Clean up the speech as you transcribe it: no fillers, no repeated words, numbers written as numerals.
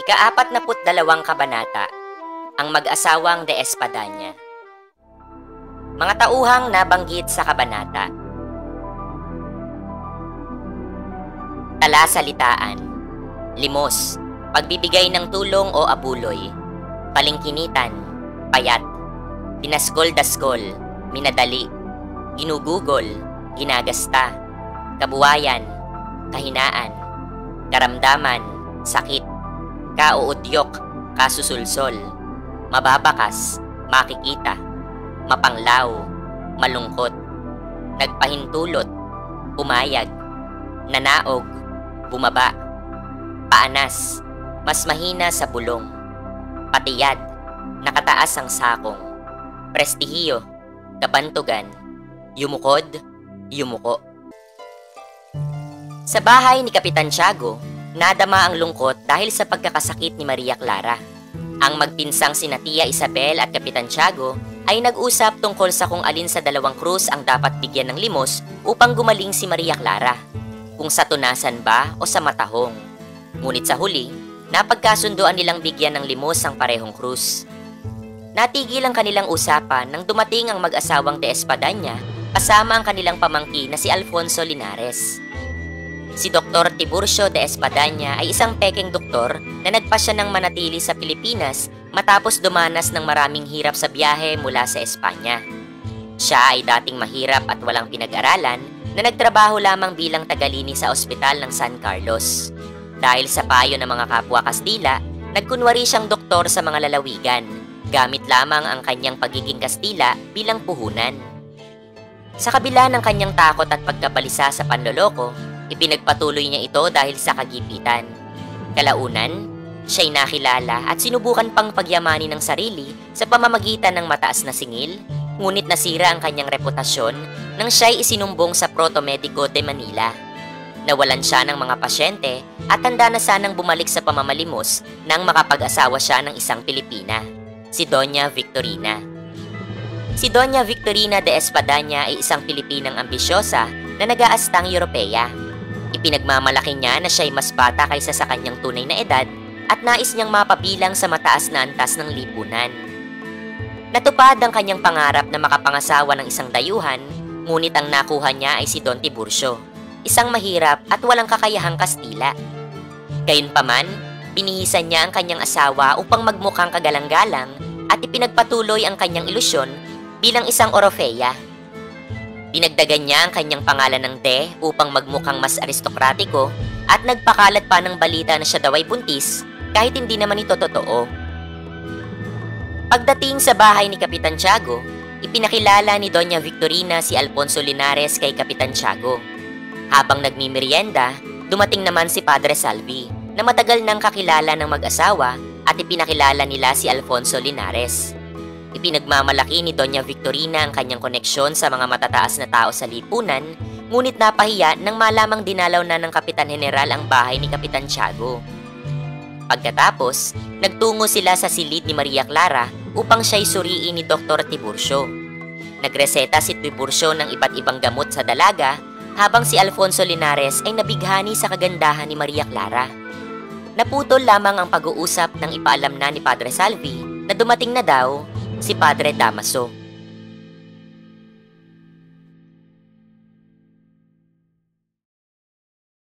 Ika-42 kabanata, ang mag-asawang de Espadaña. Mga tauhang nabanggit sa kabanata. Talasalitaan, limos, pagbibigay ng tulong o abuloy, palingkinitan, payat, dinasgol-dasgol, minadali, ginugugol, ginagasta, kabuwayan, kahinaan, karamdaman, sakit, kauudyok, kasusulsol, mababakas, makikita, mapanglaw, malungkot, nagpahintulot, pumayag, nanaog, bumaba, paanas, mas mahina sa bulong, patiyad, nakataas ang sakong, prestihiyo, kabantugan, yumukod, yumuko. Sa bahay ni Kapitan Tiago, nadama ang lungkot dahil sa pagkakasakit ni Maria Clara. Ang magpinsang sina Tia Isabel at Kapitan Tiago ay nag-usap tungkol sa kung alin sa dalawang krus ang dapat bigyan ng limos upang gumaling si Maria Clara, kung sa tunasan ba o sa matahong. Ngunit sa huli, napagkasunduan nilang bigyan ng limos ang parehong krus. Natigil ang kanilang usapan nang dumating ang mag-asawang de Espadaña kasama ang kanilang pamangkin na si Alfonso Linares. Si Dr. Tiburcio de Espadaña ay isang peking doktor na nagpasya ng manatili sa Pilipinas matapos dumanas ng maraming hirap sa biyahe mula sa Espanya. Siya ay dating mahirap at walang pinag-aralan na nagtrabaho lamang bilang tagalini sa ospital ng San Carlos. Dahil sa payo ng mga kapwa Kastila, nagkunwari siyang doktor sa mga lalawigan, gamit lamang ang kanyang pagiging Kastila bilang puhunan. Sa kabila ng kanyang takot at pagkabalisa sa panloloko, ipinagpatuloy niya ito dahil sa kagipitan. Kalaunan, siya'y nakilala at sinubukan pang pagyamanin ng sarili sa pamamagitan ng mataas na singil, ngunit nasira ang kanyang reputasyon nang siya'y isinumbong sa Protomedico de Manila. Nawalan siya ng mga pasyente at handa na sanang bumalik sa pamamalimos nang makapag-asawa siya ng isang Pilipina, si Doña Victorina. Si Doña Victorina de Espadaña ay isang Pilipinang ambisyosa na nag-aastang Europeya. Ipinagmamalaki niya na siya'y mas bata kaysa sa kanyang tunay na edad at nais niyang mapabilang sa mataas na antas ng lipunan. Natupad ang kanyang pangarap na makapangasawa ng isang dayuhan, ngunit ang nakuha niya ay si Don Tiburcio, isang mahirap at walang kakayahang Kastila. Gayunpaman, binihisan niya ang kanyang asawa upang magmukhang kagalang-galang at ipinagpatuloy ang kanyang ilusyon bilang isang Orofeya. Dinagdagan niya ang kanyang pangalan ng De upang magmukhang mas aristokratiko at nagpakalat pa ng balita na siya daw ay buntis kahit hindi naman ito totoo. Pagdating sa bahay ni Kapitan Tiago, ipinakilala ni Doña Victorina si Alfonso Linares kay Kapitan Tiago. Habang nagmimerienda, dumating naman si Padre Salvi na matagal nang kakilala ng mag-asawa at ipinakilala nila si Alfonso Linares. Ipinagmamalaki ni Doña Victorina ang kanyang koneksyon sa mga matataas na tao sa lipunan, ngunit napahiya nang malamang dinalaw na ng Kapitan General ang bahay ni Kapitan Tiago. Pagkatapos, nagtungo sila sa silid ni Maria Clara upang siya'y suriin ni Dr. Tiburcio. Nagreseta si Tiburcio ng iba't ibang gamot sa dalaga habang si Alfonso Linares ay nabighani sa kagandahan ni Maria Clara. Naputol lamang ang pag-uusap nang ipaalam na ni Padre Salvi na dumating na daw si Padre Damaso.